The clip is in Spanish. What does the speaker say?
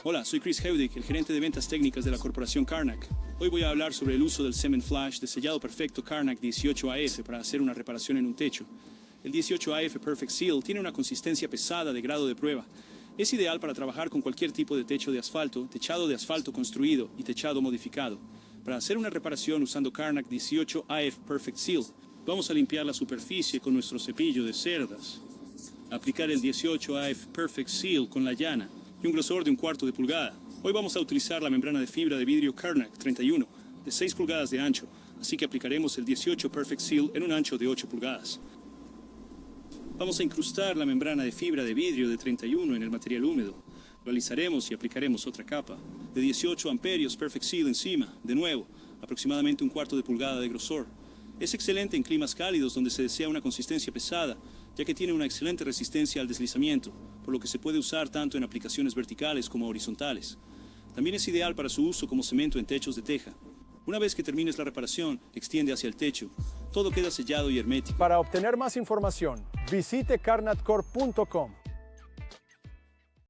Hola, soy Chris Heudick, el gerente de ventas técnicas de la corporación Karnak. Hoy voy a hablar sobre el uso del semen flash de sellado perfecto Karnak 18AF para hacer una reparación en un techo. El 18AF Perfect Seal tiene una consistencia pesada de grado de prueba. Es ideal para trabajar con cualquier tipo de techo de asfalto, techado de asfalto construido y techado modificado. Para hacer una reparación usando Karnak 18AF Perfect Seal, vamos a limpiar la superficie con nuestro cepillo de cerdas. Aplicar el 18AF Perfect Seal con la llana y un grosor de 1/4 de pulgada. Hoy vamos a utilizar la membrana de fibra de vidrio Karnak 31 de 6 pulgadas de ancho, así que aplicaremos el 18 Perfect Seal en un ancho de 8 pulgadas. Vamos a incrustar la membrana de fibra de vidrio de 31 en el material húmedo. Lo alisaremos y aplicaremos otra capa de 18 amperios Perfect Seal encima, de nuevo, aproximadamente 1/4 de pulgada de grosor. Es excelente en climas cálidos donde se desea una consistencia pesada, ya que tiene una excelente resistencia al deslizamiento, por lo que se puede usar tanto en aplicaciones verticales como horizontales. También es ideal para su uso como cemento en techos de teja. Una vez que termines la reparación, extiende hacia el techo. Todo queda sellado y hermético. Para obtener más información, visite karnatcorp.com.